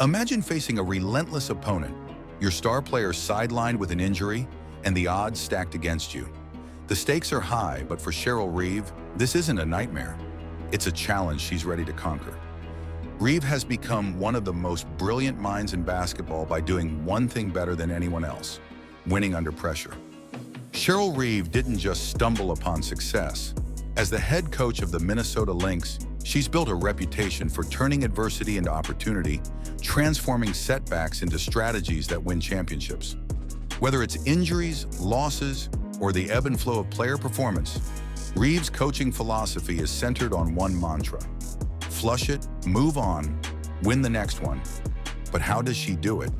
Imagine facing a relentless opponent, your star player sidelined with an injury, and the odds stacked against you. The stakes are high, but for Cheryl Reeve, this isn't a nightmare. It's a challenge she's ready to conquer. Reeve has become one of the most brilliant minds in basketball by doing one thing better than anyone else: winning under pressure. Cheryl Reeve didn't just stumble upon success. As the head coach of the Minnesota Lynx, she's built a reputation for turning adversity into opportunity, transforming setbacks into strategies that win championships. Whether it's injuries, losses, or the ebb and flow of player performance, Reeve's coaching philosophy is centered on one mantra: flush it, move on, win the next one. But how does she do it?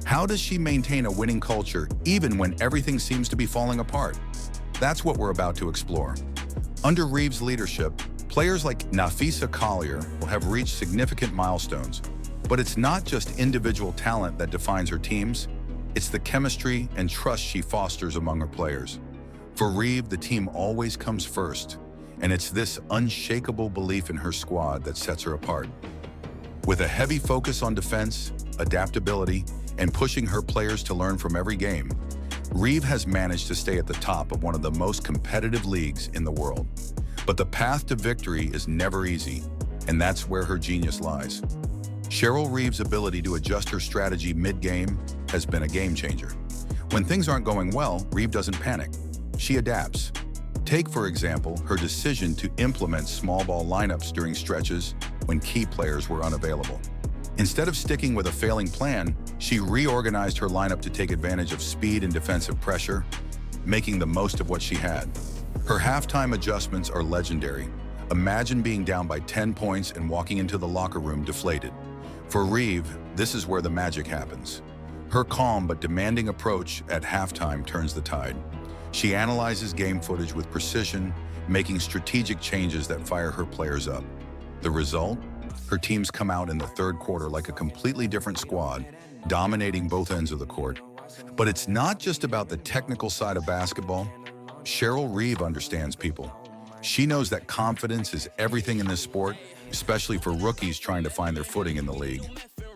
How does she maintain a winning culture even when everything seems to be falling apart? That's what we're about to explore. Under Reeve's leadership, players like Napheesa Collier will have reached significant milestones. But it's not just individual talent that defines her teams, it's the chemistry and trust she fosters among her players. For Reeve, the team always comes first, and it's this unshakable belief in her squad that sets her apart. With a heavy focus on defense, adaptability, and pushing her players to learn from every game, Reeve has managed to stay at the top of one of the most competitive leagues in the world. But the path to victory is never easy, and that's where her genius lies. Cheryl Reeve's ability to adjust her strategy mid-game has been a game changer. When things aren't going well, Reeve doesn't panic. She adapts. Take, for example, her decision to implement small ball lineups during stretches when key players were unavailable. Instead of sticking with a failing plan, she reorganized her lineup to take advantage of speed and defensive pressure, making the most of what she had. Her halftime adjustments are legendary. Imagine being down by 10 points and walking into the locker room deflated. For Reeve, this is where the magic happens. Her calm but demanding approach at halftime turns the tide. She analyzes game footage with precision, making strategic changes that fire her players up. The result? Her teams come out in the third quarter like a completely different squad, dominating both ends of the court. But it's not just about the technical side of basketball. Cheryl Reeve understands people. She knows that confidence is everything in this sport, especially for rookies trying to find their footing in the league.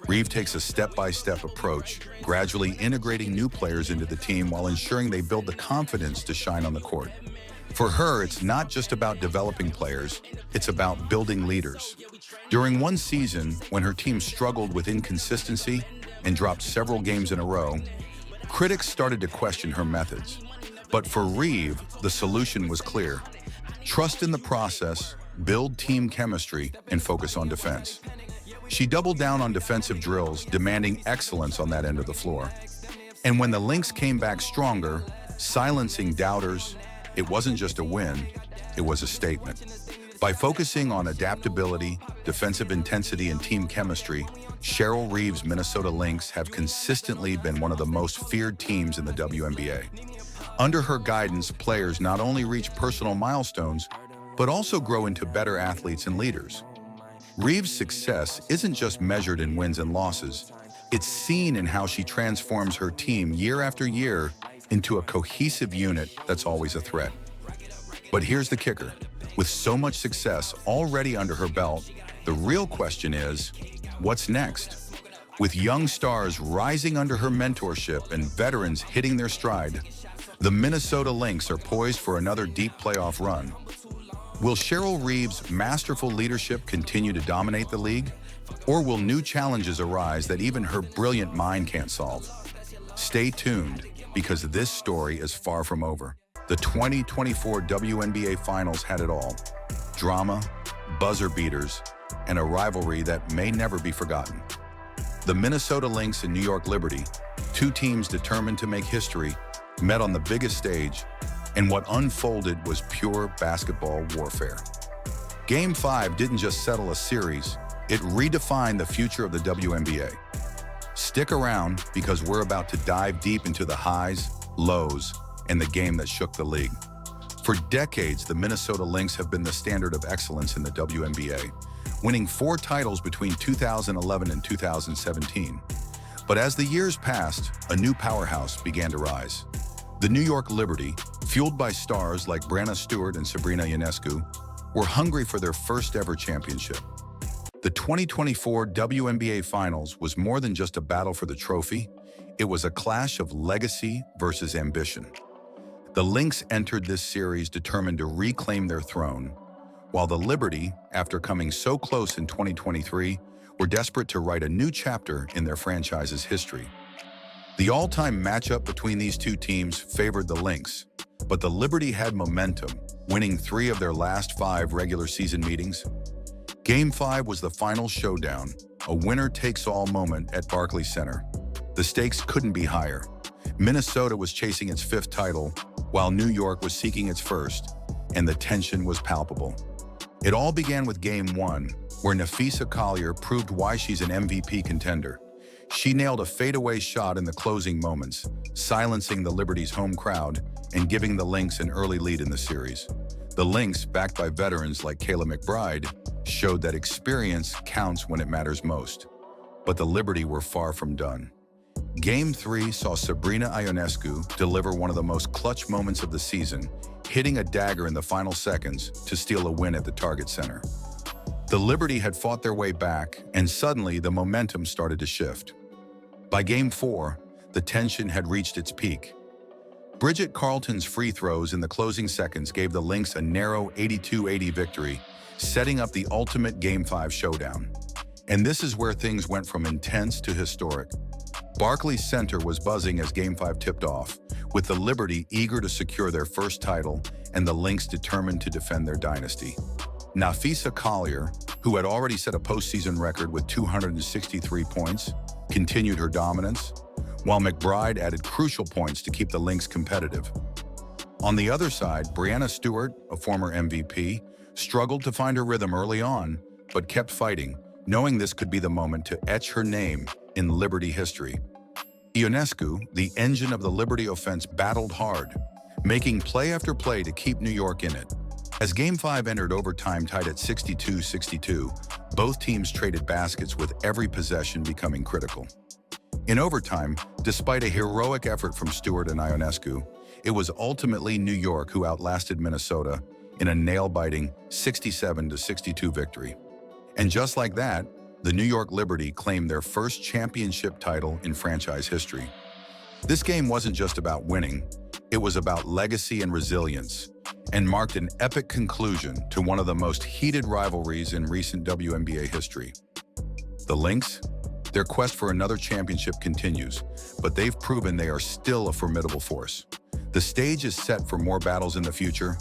Reeve takes a step-by-step approach, gradually integrating new players into the team while ensuring they build the confidence to shine on the court. For her, it's not just about developing players, it's about building leaders. During one season, when her team struggled with inconsistency and dropped several games in a row, critics started to question her methods. But for Reeve, the solution was clear: trust in the process, build team chemistry, and focus on defense. She doubled down on defensive drills, demanding excellence on that end of the floor. And when the Lynx came back stronger, silencing doubters, it wasn't just a win, it was a statement. By focusing on adaptability, defensive intensity, and team chemistry, Cheryl Reeve's Minnesota Lynx have consistently been one of the most feared teams in the WNBA. Under her guidance, players not only reach personal milestones, but also grow into better athletes and leaders. Reeve's success isn't just measured in wins and losses. It's seen in how she transforms her team year after year into a cohesive unit that's always a threat. But here's the kicker. With so much success already under her belt, the real question is, what's next? With young stars rising under her mentorship and veterans hitting their stride, the Minnesota Lynx are poised for another deep playoff run. Will Cheryl Reeve's masterful leadership continue to dominate the league? Or will new challenges arise that even her brilliant mind can't solve? Stay tuned, because this story is far from over. The 2024 WNBA Finals had it all: drama, buzzer beaters, and a rivalry that may never be forgotten. The Minnesota Lynx and New York Liberty, two teams determined to make history, met on the biggest stage, and what unfolded was pure basketball warfare. Game 5 didn't just settle a series, it redefined the future of the WNBA. Stick around, because we're about to dive deep into the highs, lows, and the game that shook the league. For decades, the Minnesota Lynx have been the standard of excellence in the WNBA, winning 4 titles between 2011 and 2017. But as the years passed, a new powerhouse began to rise. The New York Liberty, fueled by stars like Breanna Stewart and Sabrina Ionescu, were hungry for their first ever championship. The 2024 WNBA Finals was more than just a battle for the trophy. It was a clash of legacy versus ambition. The Lynx entered this series determined to reclaim their throne, while the Liberty, after coming so close in 2023, were desperate to write a new chapter in their franchise's history. The all-time matchup between these two teams favored the Lynx, but the Liberty had momentum, winning 3 of their last 5 regular season meetings. Game 5 was the final showdown, a winner-takes-all moment at Barclays Center. The stakes couldn't be higher. Minnesota was chasing its 5th title, while New York was seeking its 1st, and the tension was palpable. It all began with Game 1, where Napheesa Collier proved why she's an MVP contender. She nailed a fadeaway shot in the closing moments, silencing the Liberty's home crowd and giving the Lynx an early lead in the series. The Lynx, backed by veterans like Kayla McBride, showed that experience counts when it matters most. But the Liberty were far from done. Game 3 saw Sabrina Ionescu deliver one of the most clutch moments of the season, hitting a dagger in the final seconds to steal a win at the Target Center. The Liberty had fought their way back, and suddenly the momentum started to shift. By Game 4, the tension had reached its peak. Bridget Carlton's free throws in the closing seconds gave the Lynx a narrow 82-80 victory, setting up the ultimate Game 5 showdown. And this is where things went from intense to historic. Barclays Center was buzzing as Game 5 tipped off, with the Liberty eager to secure their 1st title and the Lynx determined to defend their dynasty. Napheesa Collier, who had already set a postseason record with 263 points, continued her dominance, while McBride added crucial points to keep the Lynx competitive. On the other side, Breanna Stewart, a former MVP, struggled to find her rhythm early on, but kept fighting, knowing this could be the moment to etch her name in Liberty history. Ionescu, the engine of the Liberty offense, battled hard, making play after play to keep New York in it. As Game 5 entered overtime tied at 62-62, both teams traded baskets with every possession becoming critical. In overtime, despite a heroic effort from Stewart and Ionescu, it was ultimately New York who outlasted Minnesota in a nail-biting 67-62 victory. And just like that, the New York Liberty claimed their 1st championship title in franchise history. This game wasn't just about winning, it was about legacy and resilience, and marked an epic conclusion to one of the most heated rivalries in recent WNBA history. The Lynx? Their quest for another championship continues, but they've proven they are still a formidable force. The stage is set for more battles in the future.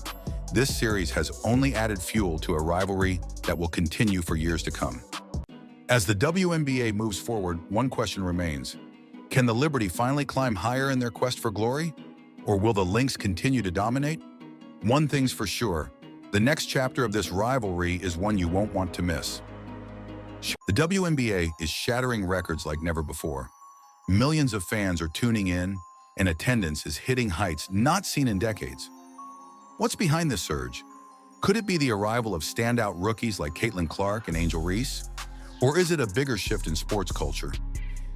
This series has only added fuel to a rivalry that will continue for years to come. As the WNBA moves forward, one question remains. Can the Liberty finally climb higher in their quest for glory? Or will the Lynx continue to dominate? One thing's for sure, the next chapter of this rivalry is one you won't want to miss. The WNBA is shattering records like never before. Millions of fans are tuning in, and attendance is hitting heights not seen in decades. What's behind this surge? Could it be the arrival of standout rookies like Caitlin Clark and Angel Reese? Or is it a bigger shift in sports culture?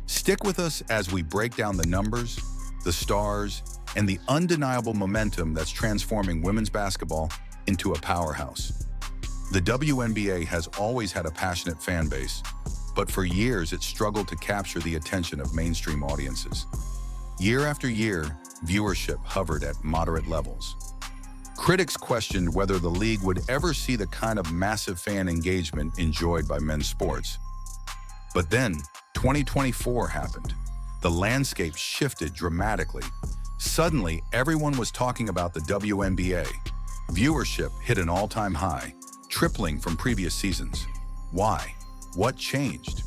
Stick with us as we break down the numbers, the stars, and the undeniable momentum that's transforming women's basketball into a powerhouse. The WNBA has always had a passionate fan base, but for years it struggled to capture the attention of mainstream audiences. Year after year, viewership hovered at moderate levels. Critics questioned whether the league would ever see the kind of massive fan engagement enjoyed by men's sports. But then, 2024 happened. The landscape shifted dramatically. Suddenly, everyone was talking about the WNBA. Viewership hit an all-time high, tripling from previous seasons. Why? What changed?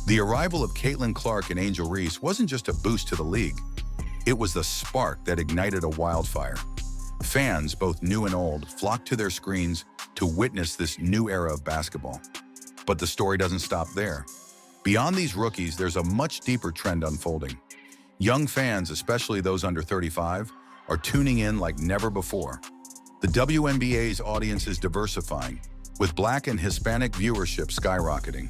The arrival of Caitlin Clark and Angel Reese wasn't just a boost to the league. It was the spark that ignited a wildfire. Fans, both new and old, flocked to their screens to witness this new era of basketball. But the story doesn't stop there. Beyond these rookies, there's a much deeper trend unfolding. Young fans, especially those under 35, are tuning in like never before. The WNBA's audience is diversifying, with Black and Hispanic viewership skyrocketing.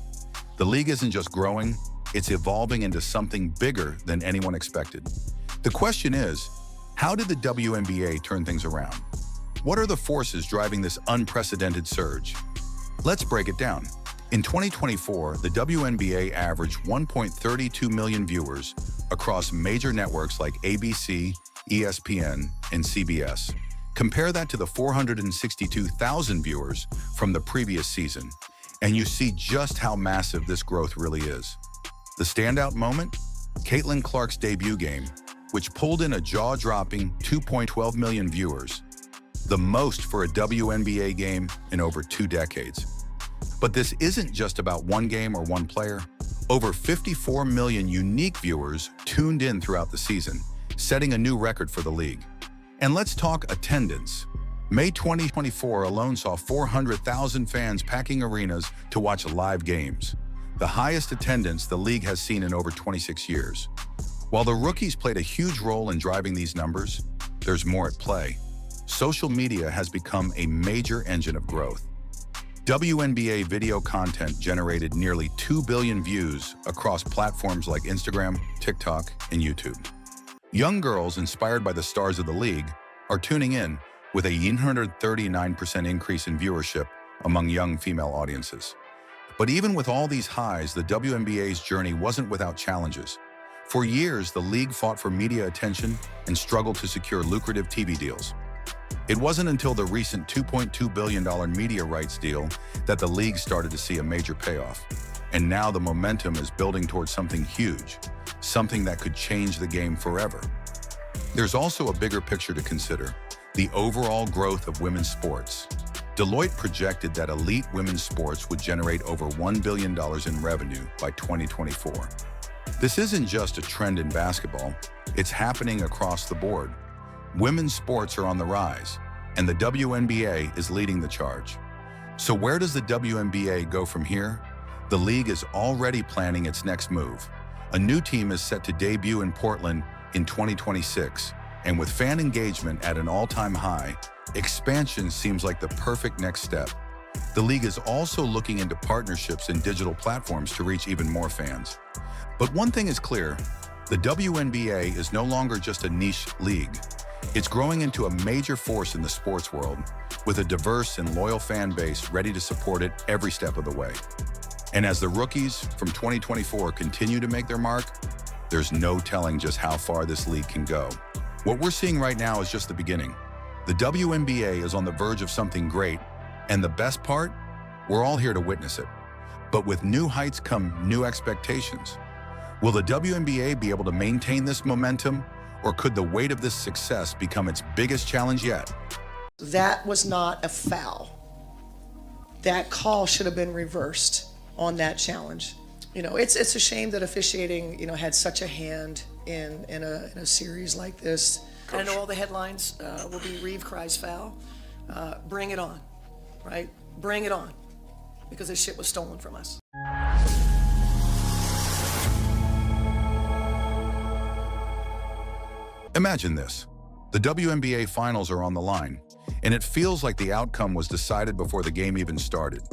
The league isn't just growing, it's evolving into something bigger than anyone expected. The question is, how did the WNBA turn things around? What are the forces driving this unprecedented surge? Let's break it down. In 2024, the WNBA averaged 1.32 million viewers across major networks like ABC, ESPN, and CBS. Compare that to the 462,000 viewers from the previous season, and you see just how massive this growth really is. The standout moment? Caitlin Clark's debut game, which pulled in a jaw-dropping 2.12 million viewers, the most for a WNBA game in over 2 decades. But this isn't just about one game or one player. Over 54 million unique viewers tuned in throughout the season, setting a new record for the league. And let's talk attendance. May 2024 alone saw 400,000 fans packing arenas to watch live games, the highest attendance the league has seen in over 26 years. While the rookies played a huge role in driving these numbers, there's more at play. Social media has become a major engine of growth. WNBA video content generated nearly 2 billion views across platforms like Instagram, TikTok, and YouTube. Young girls inspired by the stars of the league are tuning in, with a 139% increase in viewership among young female audiences. But even with all these highs, the WNBA's journey wasn't without challenges. For years, the league fought for media attention and struggled to secure lucrative TV deals. It wasn't until the recent $2.2 billion media rights deal that the league started to see a major payoff. And now the momentum is building towards something huge, something that could change the game forever. There's also a bigger picture to consider: the overall growth of women's sports. Deloitte projected that elite women's sports would generate over $1 billion in revenue by 2024. This isn't just a trend in basketball, it's happening across the board. Women's sports are on the rise, and the WNBA is leading the charge. So where does the WNBA go from here? The league is already planning its next move. A new team is set to debut in Portland in 2026, and with fan engagement at an all-time high, expansion seems like the perfect next step. The league is also looking into partnerships and digital platforms to reach even more fans. But one thing is clear: the WNBA is no longer just a niche league. It's growing into a major force in the sports world, with a diverse and loyal fan base ready to support it every step of the way. And as the rookies from 2024 continue to make their mark, there's no telling just how far this league can go. What we're seeing right now is just the beginning. The WNBA is on the verge of something great, and the best part? We're all here to witness it. But with new heights come new expectations. Will the WNBA be able to maintain this momentum, or could the weight of this success become its biggest challenge yet? That was not a foul. That call should have been reversed on that challenge. It's a shame that officiating, had such a hand in a series like this. Coach. I know all the headlines will be Reeve cries foul. Bring it on, right? Bring it on, because this shit was stolen from us. Imagine this. The WNBA finals are on the line, and it feels like the outcome was decided before the game even started.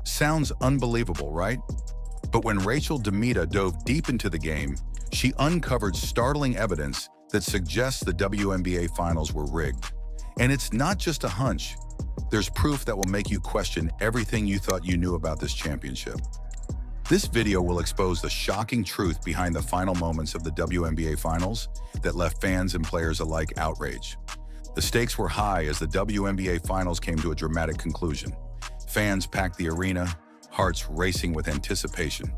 Sounds unbelievable, right? But when Rachel Demita dove deep into the game, she uncovered startling evidence that suggests the WNBA finals were rigged. And it's not just a hunch. There's proof that will make you question everything you thought you knew about this championship. This video will expose the shocking truth behind the final moments of the WNBA Finals that left fans and players alike outraged. The stakes were high as the WNBA Finals came to a dramatic conclusion. Fans packed the arena, hearts racing with anticipation.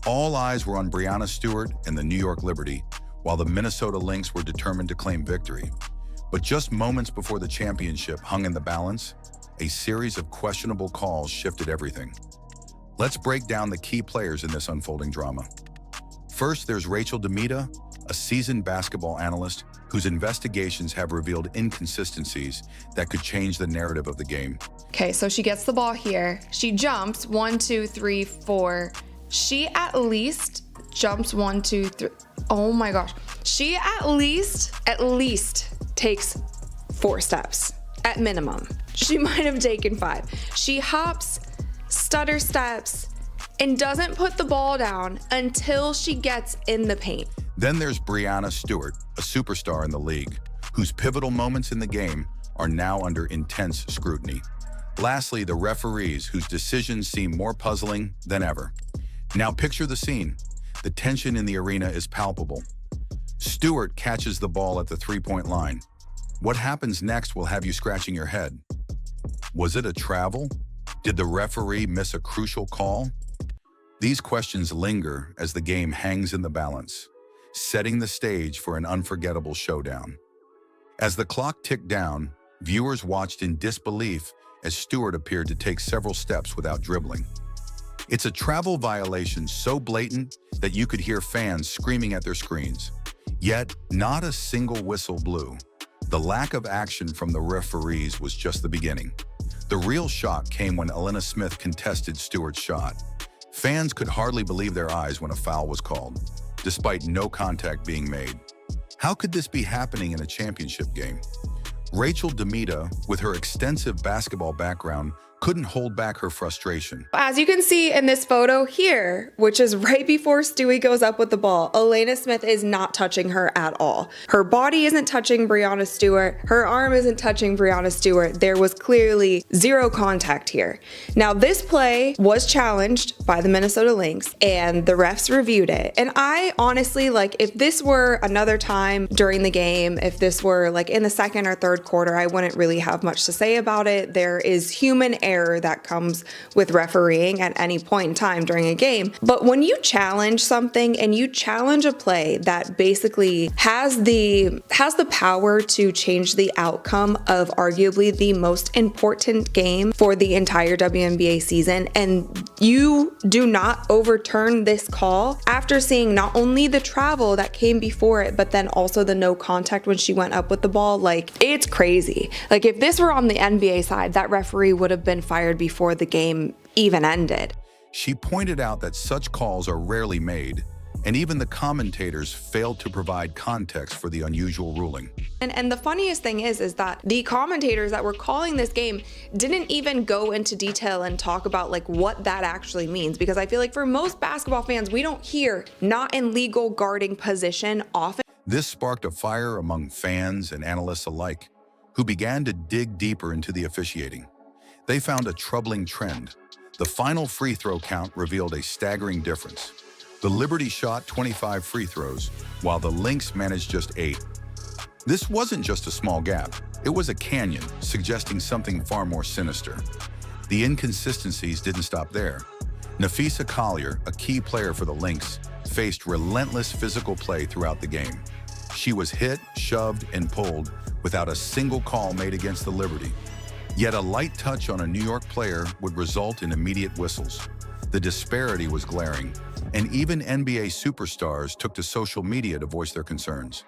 All eyes were on Breanna Stewart and the New York Liberty, while the Minnesota Lynx were determined to claim victory. But just moments before the championship hung in the balance, a series of questionable calls shifted everything. Let's break down the key players in this unfolding drama. First, there's Rachel Demita, a seasoned basketball analyst whose investigations have revealed inconsistencies that could change the narrative of the game. Okay, so she gets the ball here. She jumps 1, 2, 3, 4. She at least jumps 1, 2, 3. Oh my gosh. She at least takes 4 steps at minimum. She might have taken 5. She hops, stutter steps, and doesn't put the ball down until she gets in the paint. Then there's Breanna Stewart, a superstar in the league, whose pivotal moments in the game are now under intense scrutiny. Lastly, the referees, whose decisions seem more puzzling than ever. Now picture the scene. The tension in the arena is palpable. Stewart catches the ball at the three-point line. What happens next will have you scratching your head. Was it a travel? Did the referee miss a crucial call? These questions linger as the game hangs in the balance, setting the stage for an unforgettable showdown. As the clock ticked down, viewers watched in disbelief as Stewart appeared to take several steps without dribbling. It's a travel violation so blatant that you could hear fans screaming at their screens. Yet, not a single whistle blew. The lack of action from the referees was just the beginning. The real shock came when Elena Smith contested Stewart's shot. Fans could hardly believe their eyes when a foul was called, despite no contact being made. How could this be happening in a championship game? Rachel Demita, with her extensive basketball background, couldn't hold back her frustration. As you can see in this photo here, which is right before Stewie goes up with the ball, Elena Smith is not touching her at all. Her body isn't touching Breanna Stewart. Her arm isn't touching Breanna Stewart. There was clearly zero contact here. Now, this play was challenged by the Minnesota Lynx and the refs reviewed it. And I honestly, if this were another time during the game, if this were in the second or third quarter, I wouldn't really have much to say about it. There is human error that comes with refereeing at any point in time during a game. But when you challenge something and you challenge a play that basically has the power to change the outcome of arguably the most important game for the entire WNBA season, and you do not overturn this call after seeing not only the travel that came before it, but then also the no contact when she went up with the ball, it's crazy. If this were on the NBA side, that referee would have been fired before the game even ended. She pointed out that such calls are rarely made, and even the commentators failed to provide context for the unusual ruling. And the funniest thing is that the commentators that were calling this game didn't even go into detail and talk about what that actually means, because I feel for most basketball fans, we don't hear not in legal guarding position often. This sparked a fire among fans and analysts alike, who began to dig deeper into the officiating. They found a troubling trend. The final free throw count revealed a staggering difference. The Liberty shot 25 free throws, while the Lynx managed just 8. This wasn't just a small gap, it was a canyon, suggesting something far more sinister. The inconsistencies didn't stop there. Nafisa Collier, a key player for the Lynx, faced relentless physical play throughout the game. She was hit, shoved, and pulled without a single call made against the Liberty. Yet a light touch on a New York player would result in immediate whistles. The disparity was glaring, and even NBA superstars took to social media to voice their concerns.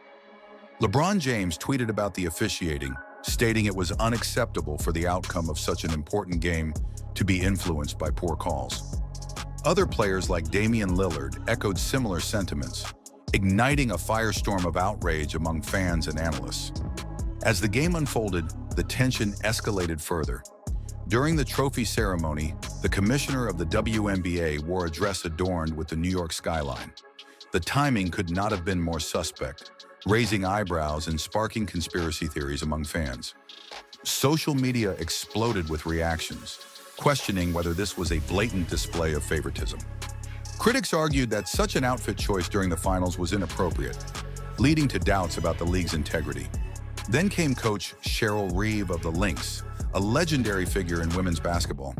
LeBron James tweeted about the officiating, stating it was unacceptable for the outcome of such an important game to be influenced by poor calls. Other players like Damian Lillard echoed similar sentiments, igniting a firestorm of outrage among fans and analysts. As the game unfolded, the tension escalated further. During the trophy ceremony, the commissioner of the WNBA wore a dress adorned with the New York skyline. The timing could not have been more suspect, raising eyebrows and sparking conspiracy theories among fans. Social media exploded with reactions, questioning whether this was a blatant display of favoritism. Critics argued that such an outfit choice during the finals was inappropriate, leading to doubts about the league's integrity. Then came coach Cheryl Reeve of the Lynx, a legendary figure in women's basketball.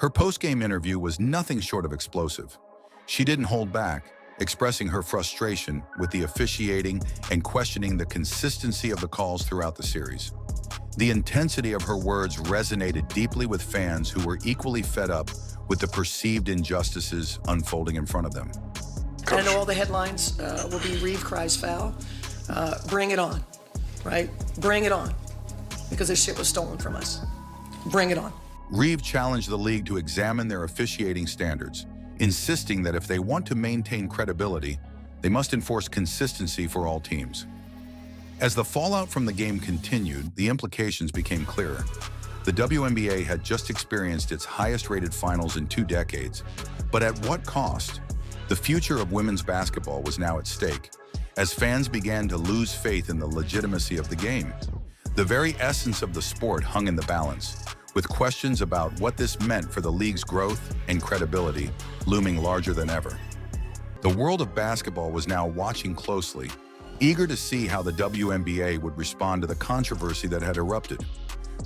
Her post-game interview was nothing short of explosive. She didn't hold back, expressing her frustration with the officiating and questioning the consistency of the calls throughout the series. The intensity of her words resonated deeply with fans who were equally fed up with the perceived injustices unfolding in front of them. I know all the headlines will be Reeve cries foul. Bring it on. Right? Bring it on. Because this shit was stolen from us. Bring it on. Reeve challenged the league to examine their officiating standards, insisting that if they want to maintain credibility, they must enforce consistency for all teams. As the fallout from the game continued, the implications became clearer. The WNBA had just experienced its highest-rated finals in 2 decades, but at what cost? The future of women's basketball was now at stake, as fans began to lose faith in the legitimacy of the game. The very essence of the sport hung in the balance, with questions about what this meant for the league's growth and credibility looming larger than ever. The world of basketball was now watching closely, eager to see how the WNBA would respond to the controversy that had erupted.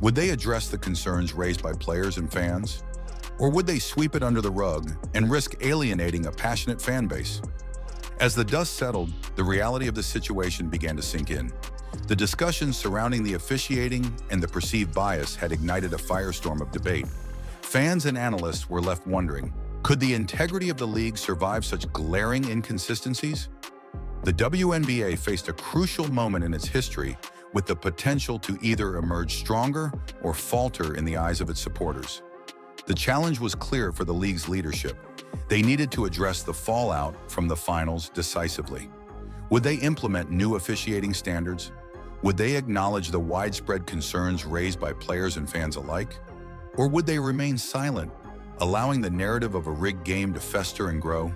Would they address the concerns raised by players and fans? Or would they sweep it under the rug and risk alienating a passionate fan base? As the dust settled, the reality of the situation began to sink in. The discussions surrounding the officiating and the perceived bias had ignited a firestorm of debate. Fans and analysts were left wondering, could the integrity of the league survive such glaring inconsistencies? The WNBA faced a crucial moment in its history with the potential to either emerge stronger or falter in the eyes of its supporters. The challenge was clear for the league's leadership. They needed to address the fallout from the finals decisively. Would they implement new officiating standards? Would they acknowledge the widespread concerns raised by players and fans alike? Or would they remain silent, allowing the narrative of a rigged game to fester and grow?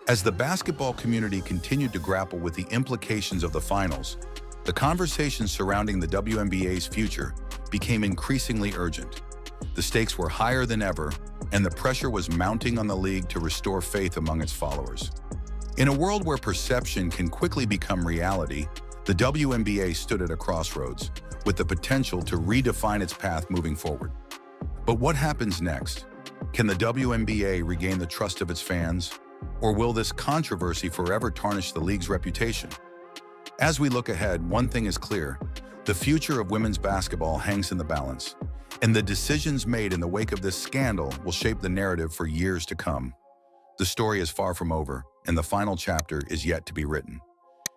As the basketball community continued to grapple with the implications of the finals, the conversations surrounding the WNBA's future became increasingly urgent. The stakes were higher than ever, and the pressure was mounting on the league to restore faith among its followers. In a world where perception can quickly become reality, the WNBA stood at a crossroads, with the potential to redefine its path moving forward. But what happens next? Can the WNBA regain the trust of its fans? Or will this controversy forever tarnish the league's reputation? As we look ahead, one thing is clear. The future of women's basketball hangs in the balance, and the decisions made in the wake of this scandal will shape the narrative for years to come. The story is far from over, and the final chapter is yet to be written.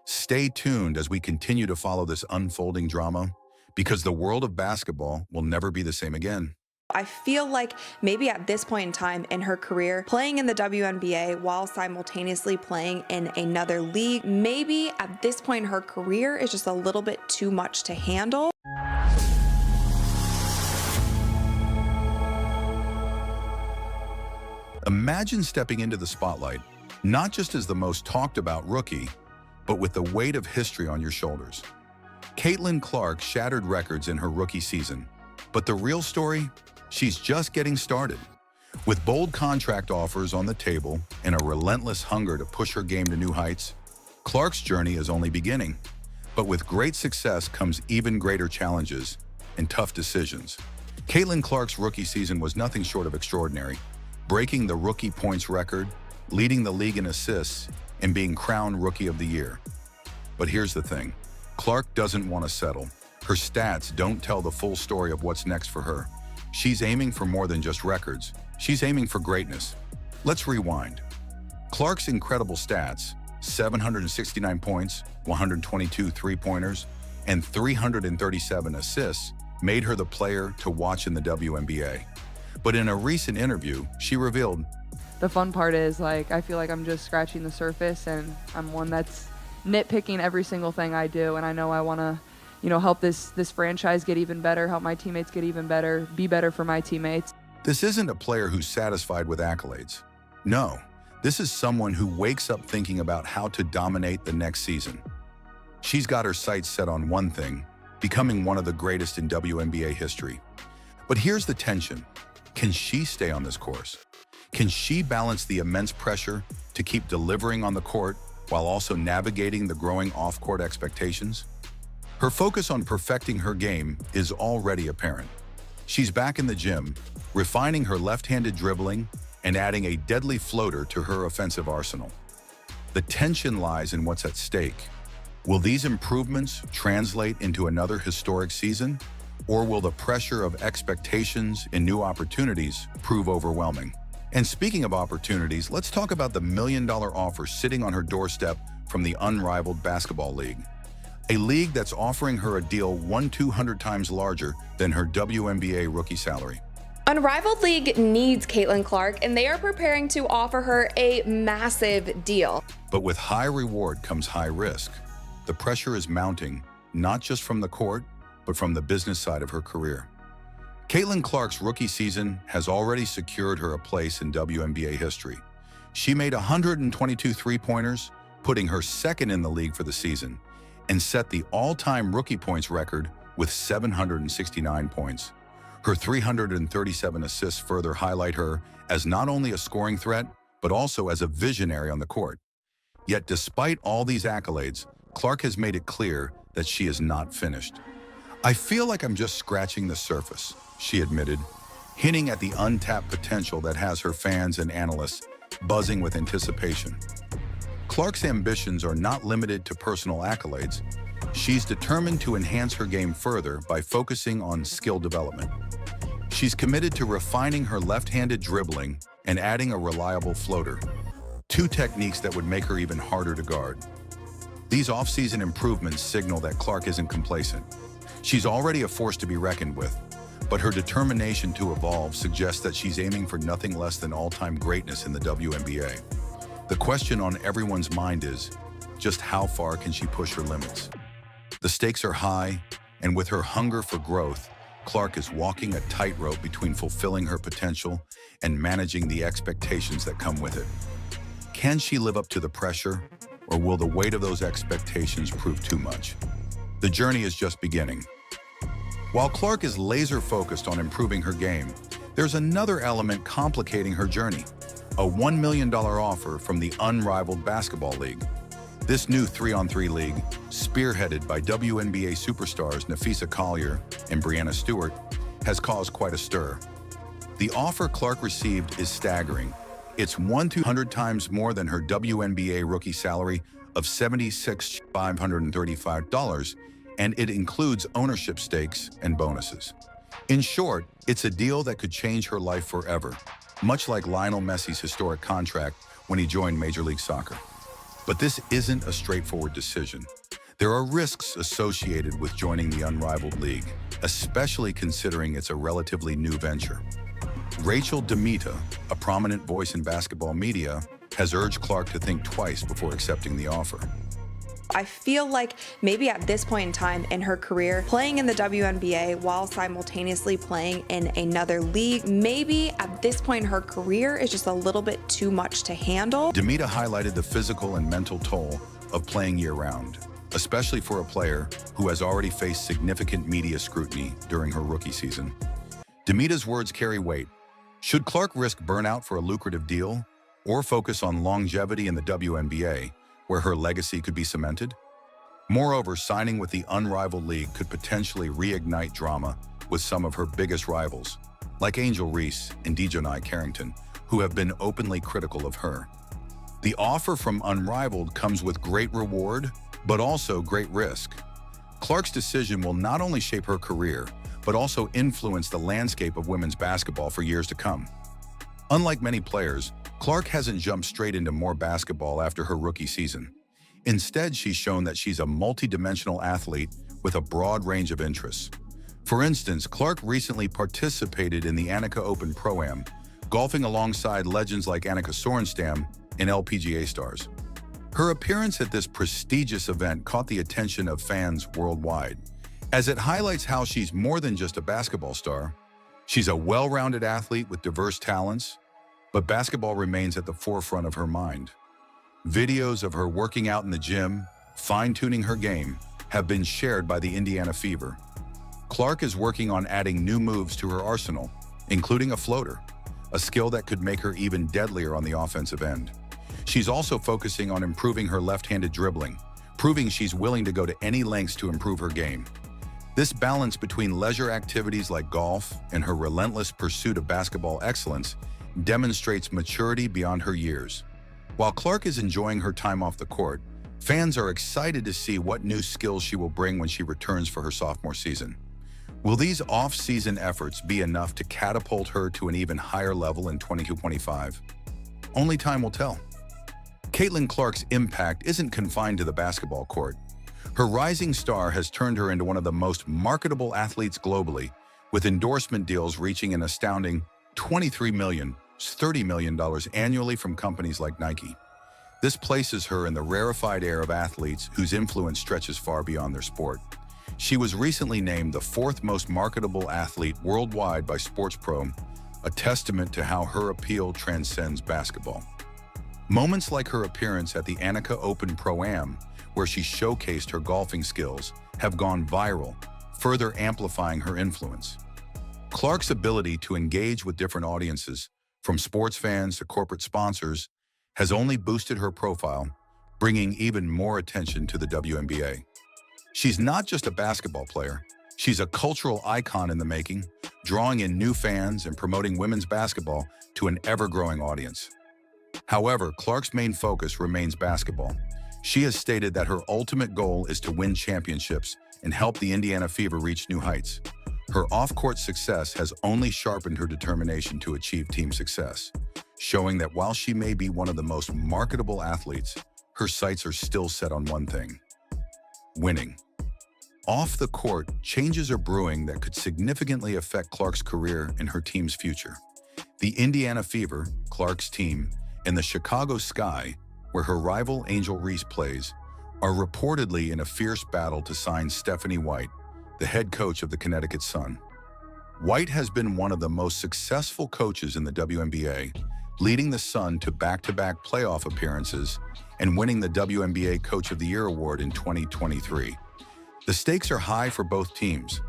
Stay tuned as we continue to follow this unfolding drama, because the world of basketball will never be the same again. I feel like maybe at this point in time in her career, playing in the WNBA while simultaneously playing in another league, maybe at this point in her career is just a little bit too much to handle. Imagine stepping into the spotlight, not just as the most talked about rookie, but with the weight of history on your shoulders. Caitlin Clark shattered records in her rookie season, but the real story? She's just getting started. With bold contract offers on the table and a relentless hunger to push her game to new heights, Clark's journey is only beginning. But with great success comes even greater challenges and tough decisions. Caitlin Clark's rookie season was nothing short of extraordinary, breaking the rookie points record, leading the league in assists, and being crowned Rookie of the Year. But here's the thing, Clark doesn't want to settle. Her stats don't tell the full story of what's next for her. She's aiming for more than just records. She's aiming for greatness. Let's rewind. Clark's incredible stats, 769 points, 122 three-pointers, and 337 assists, made her the player to watch in the WNBA. But in a recent interview, she revealed, the fun part is, I feel like I'm just scratching the surface, and I'm one that's nitpicking every single thing I do, and I know I want to help this franchise get even better, help my teammates get even better, be better for my teammates. This isn't a player who's satisfied with accolades. No, this is someone who wakes up thinking about how to dominate the next season. She's got her sights set on one thing, becoming one of the greatest in WNBA history. But here's the tension. Can she stay on this course? Can she balance the immense pressure to keep delivering on the court while also navigating the growing off-court expectations? Her focus on perfecting her game is already apparent. She's back in the gym, refining her left-handed dribbling and adding a deadly floater to her offensive arsenal. The tension lies in what's at stake. Will these improvements translate into another historic season? Or will the pressure of expectations and new opportunities prove overwhelming? And speaking of opportunities, let's talk about the million-dollar offer sitting on her doorstep from the unrivaled basketball league. A league that's offering her a deal 100-200 times larger than her WNBA rookie salary. Unrivaled League needs Caitlin Clark, and they are preparing to offer her a massive deal. But with high reward comes high risk. The pressure is mounting, not just from the court, but from the business side of her career. Caitlin Clark's rookie season has already secured her a place in WNBA history. She made 122 three-pointers, putting her second in the league for the season, and set the all-time rookie points record with 769 points. Her 337 assists further highlight her as not only a scoring threat, but also as a visionary on the court. Yet despite all these accolades, Clark has made it clear that she is not finished. "I feel like I'm just scratching the surface," she admitted, hinting at the untapped potential that has her fans and analysts buzzing with anticipation. Clark's ambitions are not limited to personal accolades. She's determined to enhance her game further by focusing on skill development. She's committed to refining her left-handed dribbling and adding a reliable floater, two techniques that would make her even harder to guard. These off-season improvements signal that Clark isn't complacent. She's already a force to be reckoned with, but her determination to evolve suggests that she's aiming for nothing less than all-time greatness in the WNBA. The question on everyone's mind is, just how far can she push her limits? The stakes are high, and with her hunger for growth, Clark is walking a tightrope between fulfilling her potential and managing the expectations that come with it. Can she live up to the pressure, or will the weight of those expectations prove too much? The journey is just beginning. While Clark is laser-focused on improving her game, there's another element complicating her journey: a $1 million offer from the Unrivaled Basketball League. This new 3-on-3 league, spearheaded by WNBA superstars Nafisa Collier and Breanna Stewart, has caused quite a stir. The offer Clark received is staggering. It's 100 times more than her WNBA rookie salary of $76,535, and it includes ownership stakes and bonuses. In short, it's a deal that could change her life forever, much like Lionel Messi's historic contract when he joined Major League Soccer. But this isn't a straightforward decision. There are risks associated with joining the Unrivaled League, especially considering it's a relatively new venture. Rachel DeMita, a prominent voice in basketball media, has urged Clark to think twice before accepting the offer. I feel like maybe at this point in time in her career, playing in the WNBA while simultaneously playing in another league, maybe at this point in her career is just a little bit too much to handle. DeMita highlighted the physical and mental toll of playing year-round, especially for a player who has already faced significant media scrutiny during her rookie season. DeMita's words carry weight. Should Clark risk burnout for a lucrative deal, or focus on longevity in the WNBA, where her legacy could be cemented? Moreover, signing with the Unrivaled League could potentially reignite drama with some of her biggest rivals, like Angel Reese and Dejanai Carrington, who have been openly critical of her. The offer from Unrivaled comes with great reward, but also great risk. Clark's decision will not only shape her career, but also influence the landscape of women's basketball for years to come. Unlike many players, Clark hasn't jumped straight into more basketball after her rookie season. Instead, she's shown that she's a multi-dimensional athlete with a broad range of interests. For instance, Clark recently participated in the Annika Open Pro-Am, golfing alongside legends like Annika Sorenstam and LPGA stars. Her appearance at this prestigious event caught the attention of fans worldwide, as it highlights how she's more than just a basketball star. She's a well-rounded athlete with diverse talents, but basketball remains at the forefront of her mind. Videos of her working out in the gym, fine-tuning her game, have been shared by the Indiana Fever. Clark is working on adding new moves to her arsenal, including a floater, a skill that could make her even deadlier on the offensive end. She's also focusing on improving her left-handed dribbling, proving she's willing to go to any lengths to improve her game. This balance between leisure activities like golf and her relentless pursuit of basketball excellence demonstrates maturity beyond her years. While Clark is enjoying her time off the court, fans are excited to see what new skills she will bring when she returns for her sophomore season. Will these off-season efforts be enough to catapult her to an even higher level in 2025? Only time will tell. Caitlin Clark's impact isn't confined to the basketball court. Her rising star has turned her into one of the most marketable athletes globally, with endorsement deals reaching an astounding $23 million, $30 million annually from companies like Nike. This places her in the rarefied air of athletes whose influence stretches far beyond their sport. She was recently named the fourth most marketable athlete worldwide by Sports Pro, a testament to how her appeal transcends basketball. Moments like her appearance at the Annika Open Pro-Am, where she showcased her golfing skills, have gone viral, further amplifying her influence. Clark's ability to engage with different audiences, from sports fans to corporate sponsors, has only boosted her profile, bringing even more attention to the WNBA. She's not just a basketball player, she's a cultural icon in the making, drawing in new fans and promoting women's basketball to an ever-growing audience. However, Clark's main focus remains basketball. She has stated that her ultimate goal is to win championships and help the Indiana Fever reach new heights. Her off-court success has only sharpened her determination to achieve team success, showing that while she may be one of the most marketable athletes, her sights are still set on one thing: winning. Off the court, changes are brewing that could significantly affect Clark's career and her team's future. The Indiana Fever, Clark's team, and the Chicago Sky, where her rival Angel Reese plays, are reportedly in a fierce battle to sign Stephanie White, the head coach of the Connecticut Sun. White has been one of the most successful coaches in the WNBA, leading the Sun to back-to-back playoff appearances and winning the WNBA Coach of the Year award in 2023. The stakes are high for both teams.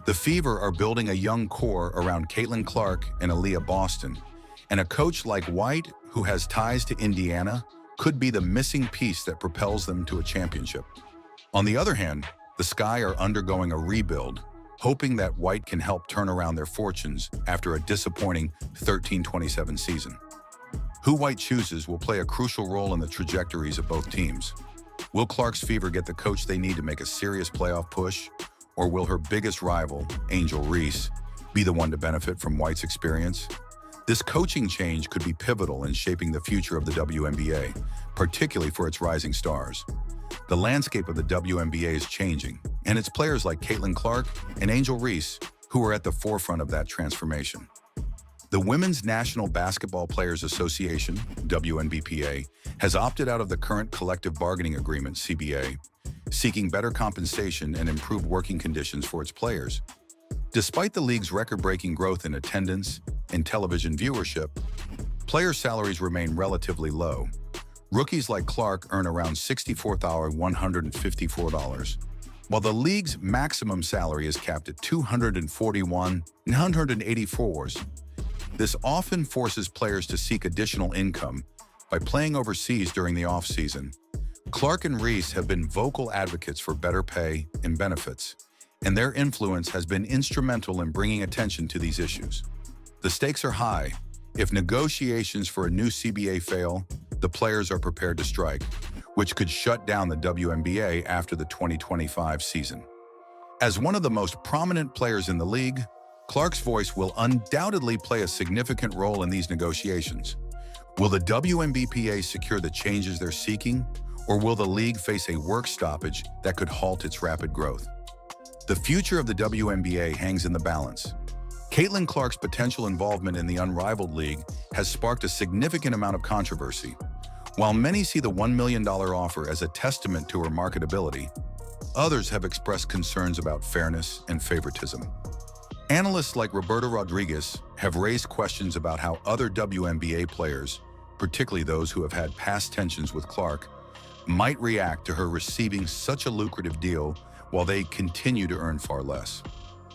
The Fever are building a young core around Caitlin Clark and Aaliyah Boston, and a coach like White, who has ties to Indiana, could be the missing piece that propels them to a championship. On the other hand, the Sky are undergoing a rebuild, hoping that White can help turn around their fortunes after a disappointing 13-27 season. Who White chooses will play a crucial role in the trajectories of both teams. Will Clark's Fever get the coach they need to make a serious playoff push, or will her biggest rival, Angel Reese, be the one to benefit from White's experience? This coaching change could be pivotal in shaping the future of the WNBA, particularly for its rising stars. The landscape of the WNBA is changing, and it's players like Caitlin Clark and Angel Reese who are at the forefront of that transformation. The Women's National Basketball Players Association, WNBPA, has opted out of the current collective bargaining agreement, CBA, seeking better compensation and improved working conditions for its players. Despite the league's record-breaking growth in attendance and television viewership, player salaries remain relatively low. Rookies like Clark earn around $64,154, while the league's maximum salary is capped at $241,984. This often forces players to seek additional income by playing overseas during the off-season. Clark and Reese have been vocal advocates for better pay and benefits, and their influence has been instrumental in bringing attention to these issues. The stakes are high. If negotiations for a new CBA fail, the players are prepared to strike, which could shut down the WNBA after the 2025 season. As one of the most prominent players in the league, Clark's voice will undoubtedly play a significant role in these negotiations. Will the WNBPA secure the changes they're seeking, or will the league face a work stoppage that could halt its rapid growth? The future of the WNBA hangs in the balance. Caitlin Clark's potential involvement in the unrivaled league has sparked a significant amount of controversy. While many see the $1 million offer as a testament to her marketability, others have expressed concerns about fairness and favoritism. Analysts like Roberto Rodriguez have raised questions about how other WNBA players, particularly those who have had past tensions with Clark, might react to her receiving such a lucrative deal while they continue to earn far less.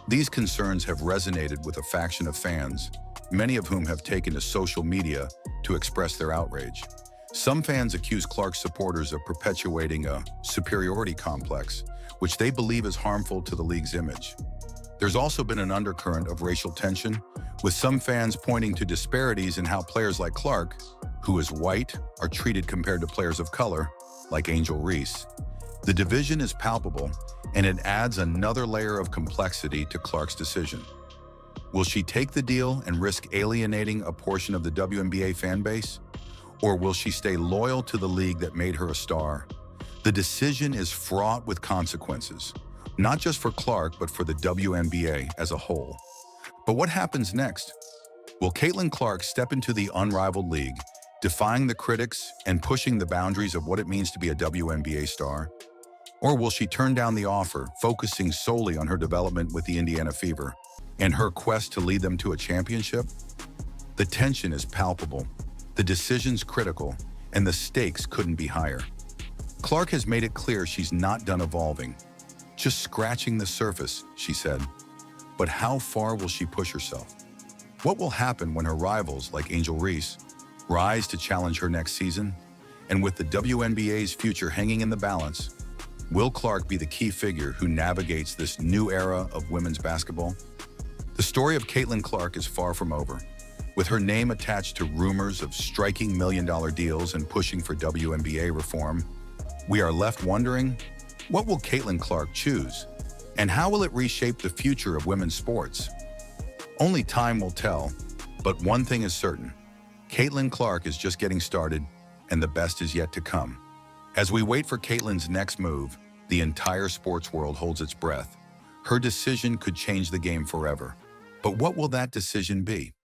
These concerns have resonated with a faction of fans, many of whom have taken to social media to express their outrage. Some fans accuse Clark's supporters of perpetuating a superiority complex, which they believe is harmful to the league's image. There's also been an undercurrent of racial tension, with some fans pointing to disparities in how players like Clark, who is white, are treated compared to players of color, like Angel Reese. The division is palpable, and it adds another layer of complexity to Clark's decision. Will she take the deal and risk alienating a portion of the WNBA fan base? Or will she stay loyal to the league that made her a star? The decision is fraught with consequences, not just for Clark, but for the WNBA as a whole. But what happens next? Will Caitlin Clark step into the unrivaled league, defying the critics and pushing the boundaries of what it means to be a WNBA star? Or will she turn down the offer, focusing solely on her development with the Indiana Fever and her quest to lead them to a championship? The tension is palpable, the decision's critical, and the stakes couldn't be higher. Clark has made it clear she's not done evolving. Just scratching the surface, she said. But how far will she push herself? What will happen when her rivals, like Angel Reese, rise to challenge her next season? And with the WNBA's future hanging in the balance, will Clark be the key figure who navigates this new era of women's basketball? The story of Caitlin Clark is far from over. With her name attached to rumors of striking million-dollar deals and pushing for WNBA reform, we are left wondering, what will Caitlin Clark choose? And how will it reshape the future of women's sports? Only time will tell, but one thing is certain. Caitlin Clark is just getting started, and the best is yet to come. As we wait for Caitlin's next move, the entire sports world holds its breath. Her decision could change the game forever. But what will that decision be?